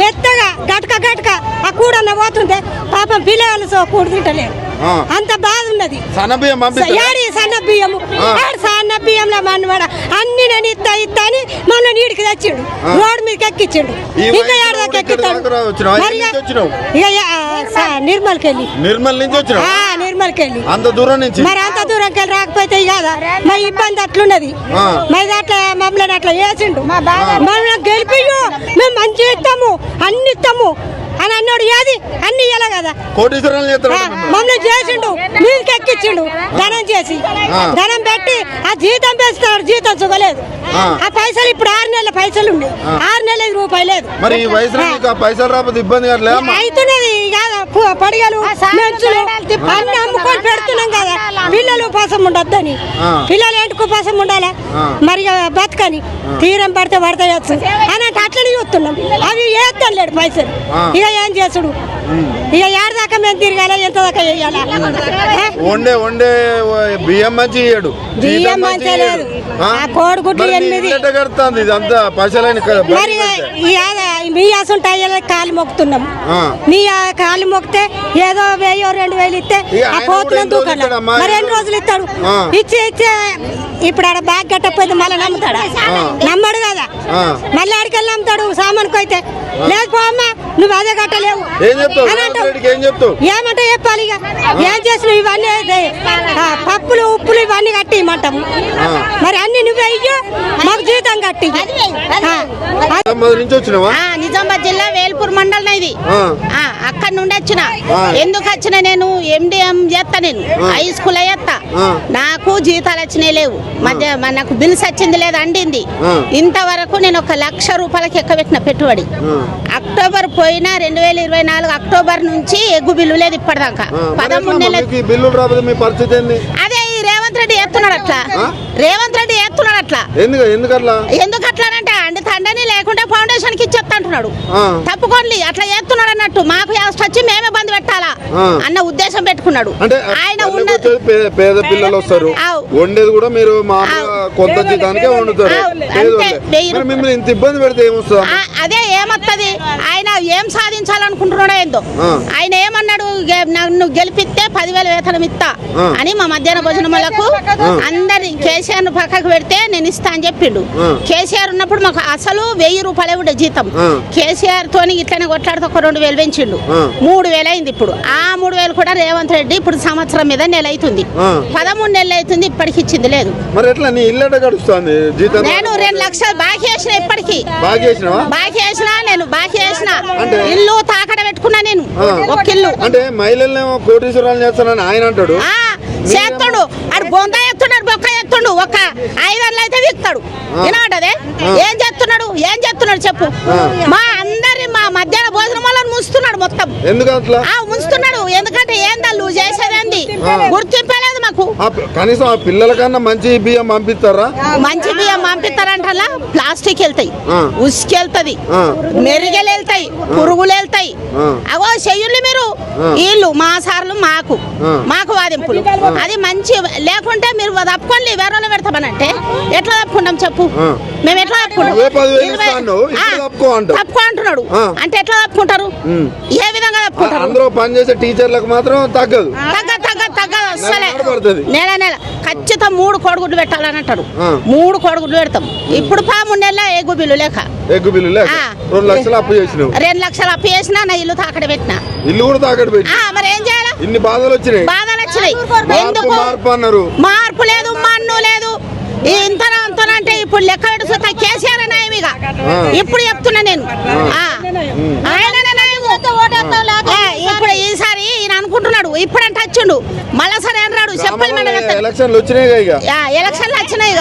మెత్తగా గట్క ఆ కూడన్న పోతుంటే పాపం పిల్లలు కూడు తింటలేరు. అంత బాధ ఉన్నది. సన్న బియ్యము సన్న బియ్యంలో మనవాడ అన్ని నేను ఇస్తా అని మమ్మల్ని నీడికి తెచ్చిండు, రోడ్డు మీదకి ఎక్కించిండు. ఇంకా ఏడాదికి ఎక్కిస్తాడు. నిర్మల్ నుంచి అంత దూరం నుంచి మరి అంత దూరంకి వెళ్ళి రాకపోతే కదా మరి ఇబ్బంది అట్లున్నది. మరి అట్లా మమ్మల్ని అట్లా వేసిండు. మమ్మల్ని గెలిపియు మేము మంచిగా ఇస్తాము అన్ని ఇస్తాము అని అన్నాడు. ఏది అన్ని ఇయ్యాలి కదా మమ్మల్ని చేసిండు, మీదకి ఎక్కించిండు. ధనం చేసి ధనం పెట్టి ఆ జీతం పెంచుతున్నాడు. జీతం చుగలేదు. ఆ పైసలు ఇప్పుడు 6 నెలల పైసలు ఉండే 6 నెలల రూపాయలు లేదు. పైసలు రాకపోతే ఇబ్బంది అవుతున్నది. పడిగలు మెంచులు అన్ని అమ్ముకొని పెడుతున్నాం కదా. పిల్లలు ఉపాసం ఉండొద్దని, పిల్లలు ఏంటికి ఉపాసం ఉండాలా మరి బతకని. తీరం పడితే పడతాయచ్చు అని అంటే అట్లనే చూస్తున్నాం. అవి వేస్తాను లేడు పైసలు. ఇక ఏం చేసుడు? ఇక ఏడదాకా మేము తిరగాల, ఎంత దాకా వేయాలి? వండే బియ్యం మంచి బియ్యం మంచి లేదు. ఆ కోడిగుడ్లు 8 మరి మీ అసంటాయి కాలు మొక్కుతున్నాం. మీ కాలు మొక్కితే ఏదో 1000-2000 ఇస్తే ఆ పోతున్నాం దూకాల. మరి ఎన్ని రోజులు ఇస్తాడు? ఇచ్చే ఇప్పుడు ఆడ బ్యాగ్ కట్టకపోతే మళ్ళీ నమ్ముతాడా? నమ్మడు కదా. మళ్ళీ ఆడికెళ్ళి నమ్ముతాడు సామాన్కి అయితే. లేదు పోమ్మా నువ్వు అదే కట్టలేవు అని అంటావు. ఏమంటే చెప్పాలి? ఇక ఏం చేసినావు? ఇవన్నీ పప్పులు ఉప్పులు ఇవన్నీ కట్టి ఇమ్మంటాము. మరి అన్ని నువ్వే ఇయ్యు, మాకు జీతం కట్టి. నిజామాబాద్ జిల్లా వేల్పూర్ మండలం ఇది. అక్కడ నుండి వచ్చిన. ఎందుకు వచ్చిన? నేను MDM చేస్తా, నేను హై స్కూల్ చేస్తా. నాకు జీతాలు వచ్చినాయి లేవు. మధ్య నాకు బిల్స్ వచ్చింది లేదు, అండింది. ఇంతవరకు నేను 1 లక్ష రూపాయలకి ఎక్కబెట్టిన పెట్టుబడి. అక్టోబర్ పోయిన 2024 అక్టోబర్ నుంచి ఎగ్గు బిల్లు లేదు ఇప్పటిదాకా. 13 నెలలు. అదే ఈ రేవంత్ రెడ్డి ఎత్తున్నాడు అట్లా. రేవంత్ రెడ్డి ఎత్తున్నాడు అట్లా. ఎందుకట్లానంటే అండి తండ్రిని లేకుంటే ఫౌండేషన్ కి ఇచ్చేస్తా అంటున్నాడు. తప్పుకోండి అట్లా చేస్తున్నాడు అన్నట్టు. మాకు వచ్చి మేమే బంద్ పెట్టాలా అన్న ఉద్దేశం పెట్టుకున్నాడు ఆయన. పేద పిల్లలు వస్తారు, వండేది కూడా మీరు కొంత జీతానికే వండుతారు. ఇంత ఇబ్బంది పెడితే ఏమొస్తుంది? అదే ఏమొస్తుంది? ఆయన ఏం సాధించాలనుకుంటున్నాడో ఏందో. ఆయన ఏమన్నాడు? నన్ను గెలిపిస్తే 10,000 వేతనం ఇస్తా అని మా మధ్యాహ్న భోజనములకు అందరి కేసీఆర్ పక్కకు పెడితే నేను ఇస్తా అని చెప్పిండు. కేసీఆర్ ఉన్నప్పుడు మాకు అసలు 1000 రూపాయలే ఉండే జీతం. కేసీఆర్ తోని ఇట్లనే కొట్లాడితే 2,000 పెంచిండు. 3,000 అయింది ఇప్పుడు. ఆ 3,000 కూడా రేవంత్ రెడ్డి ఇప్పుడు సంవత్సరం మీద నెల అవుతుంది. 13 నెలలు అవుతుంది, ఇప్పటికి ఇచ్చింది లేదు. నేను 2 లక్షలు బాకీ వేసిన. ఇప్పటికి బాకీ వేసిన. నేను బాకీ వేసిన. ఇల్లు తాకడ పెట్టుకున్నా నేను. ఒక ఇల్లు అంటే మహిళలను కోటీశ్వరాలు చేస్తానని ఆయన అంటాడు. చేస్తాడు. అడు బొంద ఎత్తున్నాడు, బొక్క ఎత్తుండు. ఒక 5 అయితే విస్తాడు. వినబడ్డదే? ఏం చేస్తున్నాడు చెప్పు? మా అందరి మా మధ్యాహ్న భోజనం వాళ్ళని ముంచుతున్నాడు మొత్తం. ముంచుతున్నాడు. ఎందుకంటే ఏందా నువ్వు చేసేదేంది? గుర్తింపలేదు మాకు. కనీసం ఆ పిల్లల కన్నా మంచి బియ్యం పంపిస్తారా? మంచి బియ్యం పంపిస్తారంటలా. ప్లాస్టిక్ వెళ్తాయి, ఉసుకెళ్తది, మెరుగలు వెళ్తాయి, పురుగులు వెళ్తాయి. అవో చెయ్యుళ్ళు మీరు. వీళ్ళు మా సార్లు మాకు వాదింపులు. అది మంచి లేకుంటే మీరు తప్పుకోండి, వేరే పెడతామనంటే ఎట్లా తప్పుకుంటాం చెప్పు? మేము ఎట్లా తప్పుకో అంటున్నాడు అంటే ఎట్లా తప్పుకుంటారు? ఏ విధంగా తప్పుకుంటారు? అందరూ పనిచేసే టీచర్లకు మాత్రం తగ్గదు. అసలే నెల ఖచ్చితంగా 3 కోడిగుడ్లు పెట్టాలని అంటారు. 3 కోడిగుడ్లు పెడతాం. ఇప్పుడు 3 నెలల ఎగ్గు బిల్లు లేక 2 లక్షలు అప్పు చేసినావు. 2 లక్షలు అప్పు చేసినా నా ఇల్లు తాకడ పెట్టినా. ఇల్లు కూడా తాకడ పెట్టినా. మరి ఏం చేయాలి? ఇన్ని బాధలు వచ్చినాయి. ఎందుకు మార్పు లేదు, మన్ను లేదు. ఇంతనంటే ఇప్పుడు లెక్క పెట్టుకుంటా కేసీఆర్ న్యాయమిగా ఇప్పుడు చెప్తున్నా నేను. ఇప్పుడు ఈసారి ఈయన అనుకుంటున్నాడు ఇప్పుడంటే వచ్చిండు, మళ్ళా సరే అన్నాడు. చెప్పాలి ఎలక్షన్లు వచ్చినాయి.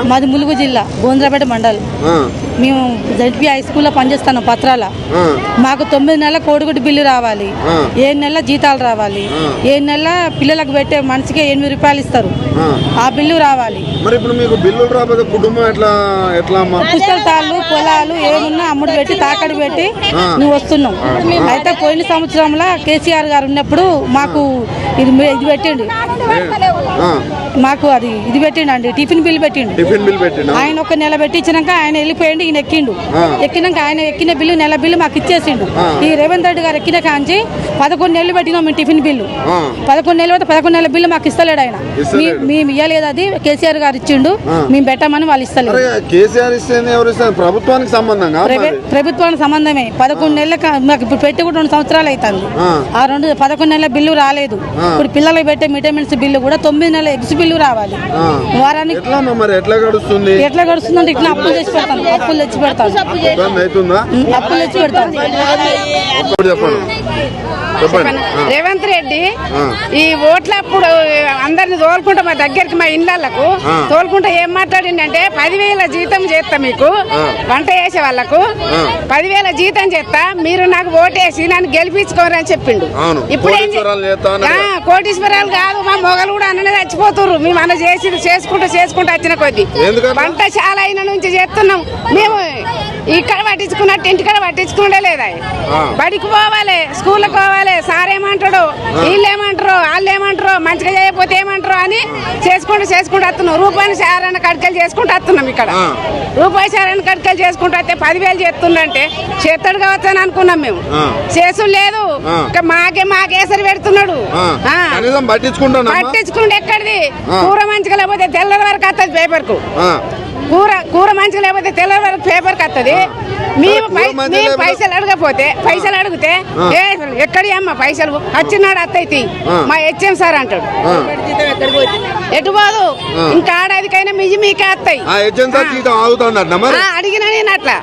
మాది ములుగు జిల్లా గోంద్రాపేట మండలం. మేము జడ్పీ హై స్కూల్లో పనిచేస్తాను పత్రాల. మాకు 9 నెలల కోడిగుడ్డు బిల్లు రావాలి, 7 నెలల జీతాలు రావాలి, 7 నెలల పిల్లలకు పెట్టే మనిషికి 8 రూపాయలు ఇస్తారు. ఆ బిల్లు రావాలి. మరి ఇప్పుడు మీకు బిల్లులు రాకపోతే కుటుంబం ఎట్లా? పుస్తకాలు పొలాలు ఏమున్నా అమ్ముడు పెట్టి తాకడి పెట్టి నువ్వు వస్తున్నావు. అయితే పోయిన సంవత్సరంలో కేసీఆర్ గారు ఉన్నప్పుడు మాకు ఇది పెట్టిండు. మాకు అది ఇది పెట్టిండండి, టిఫిన్ బిల్ పెట్టిండు. ఆయన ఒక నెల పెట్టించినాక ఆయన వెళ్ళిపోయిండు, ఈయన ఎక్కిండు. ఎక్కినాక ఆయన ఎక్కిన బిల్లు నెల బిల్లు మాకు ఇచ్చేసిండు. ఈ రేవంత్ రెడ్డి గారు ఎక్కిన కాంచి 11 నెలలు పెట్టినాం మేము టిఫిన్ బిల్లు. 11 నెలలు అయితే 11 నెలల బిల్లు మాకు ఇస్తలేడు ఆయన. మేము ఇవ్వలేదు, అది కేసీఆర్ గారు ఇచ్చిండు, మేము పెట్టమని వాళ్ళు ఇస్తలేదు. ప్రభుత్వానికి సంబంధంగా ప్రభుత్వానికి సంబంధమే. 11 నెలలకు మాకు ఇప్పుడు పెట్టి కూడా 2 సంవత్సరాలు అవుతుంది. ఆ 11 నెలల బిల్లు రాలేదు. ఇప్పుడు పిల్లలకు పెట్టే మిటమిన్స్ బిల్లు కూడా 9 నెలల ఎగ్స్ బిల్లు రావాలి. వారానికి ఎట్లా గడుస్తుంది అంటే ఇట్లా అప్పులు తెచ్చి పెడతాను, అప్పులు తెచ్చి పెడతాను. రేవంత్ రెడ్డి ఈ ఓట్లప్పుడు అందరిని తోలుకుంటా మా దగ్గరికి మా ఇళ్ళకు తోలుకుంటా ఏం మాట్లాడిందంటే 10,000 జీతం చేస్తా, మీకు వంట చేసే వాళ్ళకు 10,000 జీతం చేస్తా, మీరు నాకు ఓటేసి నన్ను గెలిపించుకోరు అని చెప్పిండు. ఇప్పుడు కోటీశ్వరాలు కాదు, మా మొగలు కూడా అన్ననే చచ్చిపోతున్నారు. మేము అన్న చేసుకుంటూ వచ్చిన కొద్ది వంట చాలా అయిన నుంచి చేస్తున్నాం. మేము ఇక్కడ పట్టించుకున్నట్టు ఇంటికాడ పట్టించుకుంటే లేదా, బడికి పోవాలి, స్కూల్కి పోవాలి, సార్ ఏమంటాడు, వీళ్ళు ఏమంటారు, వాళ్ళు ఏమంటారు, మంచిగా చేయకపోతే ఏమంటారు అని చేసుకుంటూ వస్తున్నాం. రూపాయి సారాన్ని కడకలు చేసుకుంటూ వస్తున్నాం. ఇక్కడ రూపాయి సారాన్ని కడకలు చేసుకుంటూ వస్తే 10,000 చేస్తుందంటే చేస్తాడు కావచ్చు అని అనుకున్నాం. మేము చేసు లేదు, మాకేసరి పెడుతున్నాడు. పట్టించుకుంటే ఎక్కడిది, కూర మంచిగా లేకపోతే తెల్లది వరకు వస్తుంది పేపర్ కు, కూర మంచిగా లేకపోతే తెల్లది వరకు పేపర్ కి వస్తుంది. మేము పైసలు అడిగితే ఎక్కడి అమ్మ పైసలు వచ్చినాడు అత్తయితే మా హెచ్ఎం సార్ అంటాడు, ఎటు పోదు ఇంకా ఆడేదికైనా మీకే వస్తాయి. అడిగినా నేను అట్లా,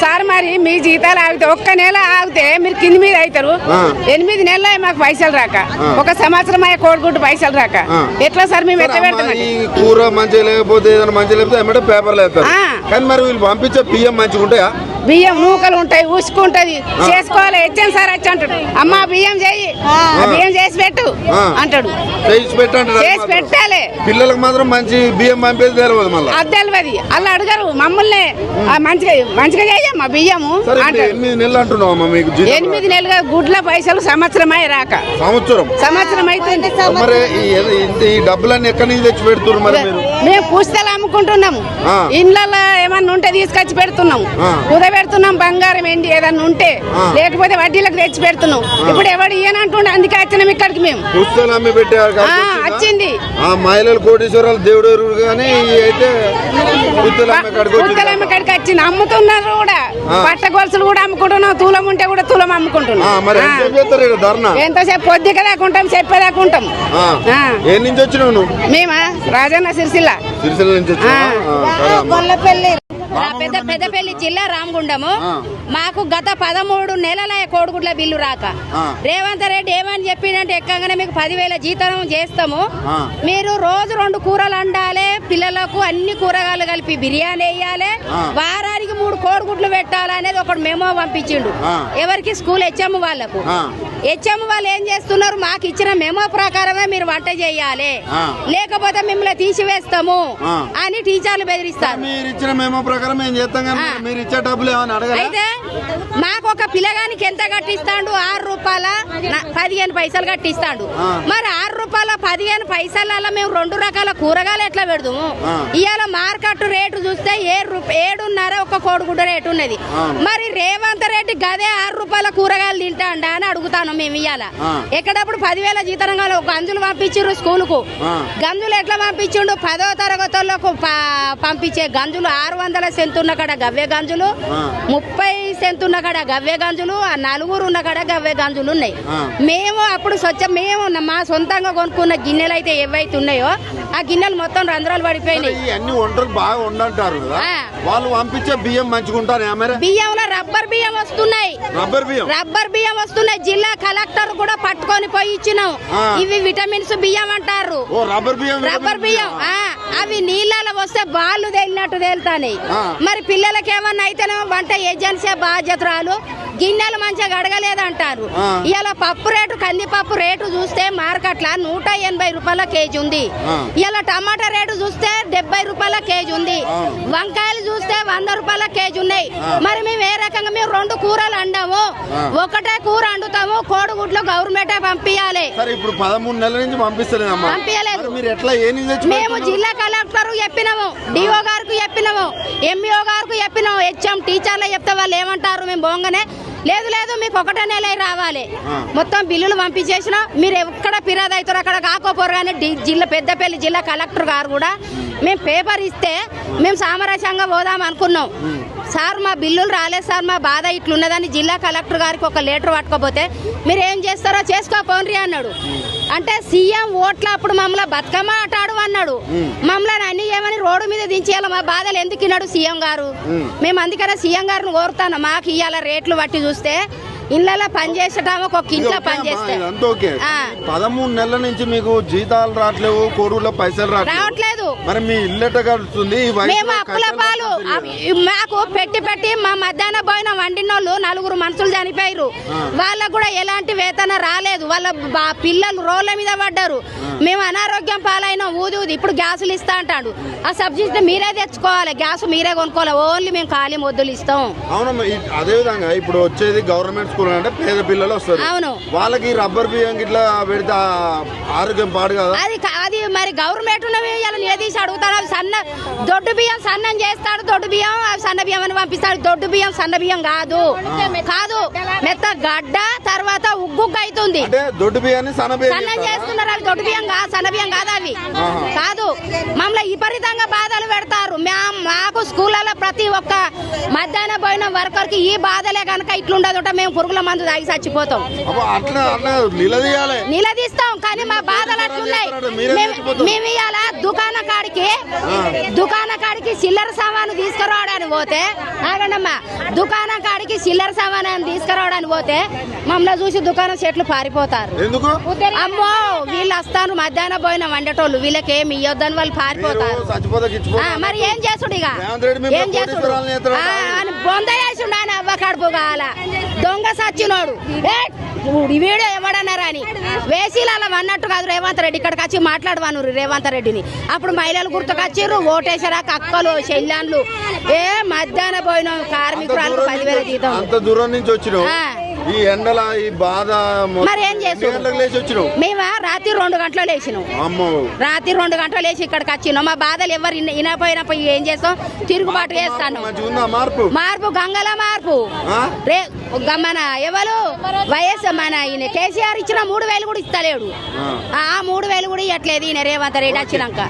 సార్ మరి మీ జీతాలు ఆగితే 1 నెల ఆగితే మీరు కింది మీద అవుతారు, 8 నెలలు మాకు పైసలు రాక, 1 సంవత్సరం అయ్యే కోడిగుడ్డు పైసలు రాక ఎట్లా సార్ మేము ఎట్లా పెడతాం? కూర మంచిగా లేకపోతే పేపర్లు వేస్తారు, కానీ మరి వీళ్ళు పంపించే బియ్యం మంచిగా ఉంటాయా? బియ్యం నూకలు ఉంటాయి, ఉసుకుంటది, చేసుకోవాలి. హెచ్ఎం సార్ వచ్చి అంటాడు, అమ్మా బియ్యం చేయి, బియ్యం చేసి పెట్టు అంటాడు. చేసి పెట్టాలి. పిల్లలకు మాత్రం మంచి బియ్యం పంపేది తెలియదు, మళ్ళీ అది తెలియదు. అలా అడగరు మమ్మల్ని, మంచిగా చేయమ్మా బియ్యము. 8 నెలలు అంటున్నావమ్మా మీకు? 8 నెలలుగా గుడ్ల పైసలు సంవత్సరం రాక సంవత్సరం అవుతుంది. మరి ఈ డబ్బులన్నీ ఎక్కడి నుంచి తెచ్చి పెడుతున్నారు? మరి మేము పుస్తకాలు అమ్ముకుంటున్నాము, ఇండ్లలో ఏమన్నా ఉంటే తీసుకొచ్చి పెడుతున్నాము, పెడుతున్నాం. బంగారం ఏంటి ఏదన్నా ఉంటే, లేకపోతే వడ్డీలకు తెచ్చి పెడుతున్నాం. ఇప్పుడు ఎవడు ఇయ్యనంటుండే, అందుకే వచ్చినాం ఇక్కడికి. మేము వచ్చింది మహిళలు కోటీశ్వరాలు దేవుడు కానీ అయితే పుస్తలమ్మ కాడికి వచ్చింది. అమ్ముతున్నారు కూడా, పట్ట గొలుసులు కూడా అమ్ముకుంటున్నాం, తులం ఉంటే కూడా తులం అమ్ముకుంటున్నాం. ఎంతసేపు పొద్దుగా దాకుంటాం, చెప్పేదాకుంటాం. మేమా రాజన్న సిరిసిల్ల నుంచి పెద్దపల్లి జిల్లా రామగుండము. మాకు గత 13 నెలల కోడిగుడ్ల బిల్లు రాక రేవంత్ రెడ్డి ఏమని చెప్పిందంటే, ఎక్కగానే మీకు 10,000 జీతం చేస్తాము, మీరు రోజు 2 కూరలు వండాలి, పిల్లలకు అన్ని కూరగాయలు కలిపి బిర్యానీ వేయాలి, వారానికి 3 కోడిగుడ్లు పెట్టాలి అనేది ఒకటి మెమో పంపించిండు. ఎవరికి? స్కూల్ హెచ్ఎం వాళ్ళకు. హెచ్ఎం వాళ్ళు ఏం చేస్తున్నారు, మాకు ఇచ్చిన మెమో ప్రకారమే మీరు వంట చేయాలి, లేకపోతే మిమ్మల్ని తీసివేస్తాము అని టీచర్లు బెదిరిస్తారు. అయితే మాకు ఒక పిల్లగానికి ఎంత కట్టిస్తాడు? 6 రూపాయల 15 పైసలు కట్టిస్తాడు. మరి 6 రూపాయల 15 పైసల మేము 2 రకాల కూరగాయలు ఎట్లా పెడదాము? ఇవాళ మార్కెట్ రేటు చూస్తే 7.5 ఒక కోడిగుడ్డ రేటు ఉన్నది. మరి రేవంత్ రెడ్డి గదే 6 రూపాయల కూరగాయలు తింటాండా అని అడుగుతాను మేము. ఇవాళ ఎక్కడప్పుడు 10,000 జీతంగా గంజులు పంపించారు స్కూల్ కు. గంజులు ఎట్లా పంపించిండు? 10వ తరగతులకు పంపించే గంజులు 600 సెంతు ఉన్న కాడ గవ్వే గంజులు, 30 సెంతు ఉన్న కాడ గవ్వే గంజులు, 4 ఉన్న కాడ గవ్వే గంజులు ఉన్నాయి. మేము అప్పుడు మేము మా సొంతంగా కొనుక్కున్న గిన్నెలు అయితే ఏవైతే ఉన్నాయో ఆ గిన్నెలు మొత్తం రంధ్రాలు పడిపోయినాయి. బియ్యంలో రబ్బర్ బియ్యం వస్తున్నాయి, జిల్లా కలెక్టర్ కూడా పట్టుకొని పోయి ఇచ్చినాం. ఇవి విటమిన్స్ బియ్యం అంటారు, రబ్బర్ బియ్యం. అవి నీళ్ళలో వస్తే బాళ్ళు తేలినట్టు తేలుతాయి. మరి పిల్లలకి ఏమన్నా అయితేనే వంట ఏజెన్సీ బాధ్యతరాలు గిన్నెలు మంచిగా గడగలేదంటారు. ఇలా పప్పు రేటు కందిపప్పు రేటు చూస్తే మార్కెట్ల 180 రూపాయల కేజీ ఉంది. ఇలా టమాటా రేటు చూస్తే 70 రూపాయల కేజీ ఉంది. వంకాయలు చూస్తే 100 రూపాయల కేజీ ఉన్నాయి. మరి మేము ఏ రకంగా మేము 2 కూరలు అండాము, ఒకటే కూర వండుతాము. కోడిగుడ్లు గవర్నమెంట్ పంపించాలి. ఇప్పుడు 13 నెలల నుంచి పంపిస్తలేదమ్మా. పంపించలేదు. మేము మేము జిల్లా కలెక్టర్ చెప్పినాము, డిఓ గారికి చెప్పినాము, ఎంఈఓ గారికి చెప్పినాము, హెచ్ఎం టీచర్లు చెప్తే వాళ్ళు ఏమంటారు, మేము పోగానే లేదు లేదు మీకు ఒకటే నెల రావాలి, మొత్తం బిల్లులు పంపించేసిన మీరు ఎక్కడ ఫిర్యాదు అవుతారు అక్కడ కాకపోరు. కానీ జిల్లా పెద్దపల్లి జిల్లా కలెక్టర్ గారు కూడా మేము పేపర్ ఇస్తే మేము సామరస్యంగా పోదాం అనుకున్నాం. సార్ మా బిల్లులు రాలేదు సార్, మా బాధ ఇట్లున్నదని జిల్లా కలెక్టర్ గారికి ఒక లెటర్ పట్టుకోపోతే మీరు ఏం చేస్తారో చేసుకోపోండి అన్నాడు. అంటే సీఎం ఓట్ల అప్పుడు మమ్మల్ని బతుకమ్మ ఆటాడు అన్నాడు. మమ్మల్ని అన్ని ఏమని రోడ్డు మీద దించేయాలి, మా బాధలు ఎందుకు ఇన్నాడు సీఎం గారు. మేము అందుకనే సీఎం గారిని కోరుతాను, మాకు ఇవాళ రేట్లు బట్టి చూస్తే ఇళ్ళ పని చేసేటాము, ఒక ఇంట్లో పని చేస్తే 13 నెలల నుంచి మీకు జీతాలు రావట్లేవు, కోరులో పైసలు రావట్లేదు. మరి మీ ఇల్లు ఎట్ట గడుస్తుంది? మేము అప్పుల పాలు. మాకు పెట్టి మా మధ్యాహ్న భోజనం వండినోళ్ళు 4 మనుషులు చనిపోయారు. వాళ్ళకు కూడా ఎలాంటి వేతన రాలేదు. వాళ్ళ పిల్లలు రోడ్ల మీద పడ్డారు. మేము అనారోగ్యం పాలైన ఊది ఇప్పుడు గ్యాసులు ఇస్తా అంటాడు. ఆ సబ్సిడీ మీరే తెచ్చుకోవాలి, గ్యాస్ మీరే కొనుక్కోవాలి. ఓన్లీ మేము ఖాళీ మొద్దులు ఇస్తాం. అవునమ్మా. అదే విధంగా ఇప్పుడు వచ్చేది గవర్నమెంట్ అంటే పేద పిల్లలు వస్తారు. అవును. వాళ్ళకి రబ్బర్ బియ్యం ఇట్లా పెడితే ఆరోగ్యం పాడు కదా. అది మరి గవర్నమెంట్ తీసి అడుగుతారు. అవి సన్న దొడ్డు బియ్యం సన్నం చేస్తాడు, దొడ్డు బియ్యం సన్న బియ్యం అని పంపిస్తాడు. దొడ్డు బియ్యం సన్న బియ్యం కాదు, మెత్త గడ్డ తర్వాత ఉగ్గు అవుతుంది. దొడ్డు బియ్యాన్ని సన్నం చేస్తున్నారు. అవి దొడ్డు బియ్యం కాదు, సన్న బియ్యం కాదు, అవి కాదు. మమ్మల్ని విపరీతంగా బాధలు పెడతారు. మాకు స్కూళ్ళలో ప్రతి ఒక్క మధ్యాహ్న పోయిన వర్కర్ కి ఈ బాధలే కనుక ఇట్లుండదుట మేము పురుగుల మందు తాగి చచ్చిపోతాం. నిలదీస్తాం కానీ మా బాధలు అట్లున్నాయి. మేము ఇవాళ దుకాణ కాడికి చిల్లర సామాను తీసుకురావడానికి పోతే ఆగండమ్మా, దుకాణం కాడికి చిల్లర సామాను తీసుకురావడానికి పోతే మమ్మల్ని చూసి దుకాణం చెట్లు పారిపోతారు. అమ్మో వీళ్ళు వస్తాను మధ్యాహ్న పోయిన వండేటోళ్ళు, వీళ్ళకి ఏమి ఇవ్వద్దని వాళ్ళు పారిపోతారు. మరి ఏం చేసుడు ఇక, ఏం చేసుడు అని బొంద వేసిండు ఆయన అవ్వ కడుపు కాల దొంగ సచ్చినోడు. వీడియో ఎవడన్నారా అని వేసీలు అలా అన్నట్టు కాదు. రేవంత్ రెడ్డి ఇక్కడికి వచ్చి మాట్లాడవాను రేవంత్ రెడ్డిని. అప్పుడు మహిళలు గుర్తుకొచ్చిర్రు, ఓటేసారాక అక్కలు చెల్లెన్లు మధ్యాహ్న పోయిన కార్మికురాలు 10,000 జీతం. అంత దూరం నుంచి వచ్చినావు, ఈ ఎండల ఈ బాధ మరి ఏం చేస్తున్నాం? మేము రాత్రి 2 గంటలు లేచినాం. రాత్రి 2 గంటలు లేచి ఇక్కడికి వచ్చినాం. మా బాధలు ఎవరు వినపోయినప్పుడు ఏం చేస్తాం, తిరుగుబాటు చేస్తాను. మార్పు గంగల మార్పు మన ఎవరు వైఎస్ మన ఈయన కేసీఆర్ ఇచ్చిన 3,000 కూడా ఇస్తలేడు. ఆ 3,000 కూడా ఇవ్వట్లేదు ఈయన రేవంత్ రెడ్డి వచ్చినాక.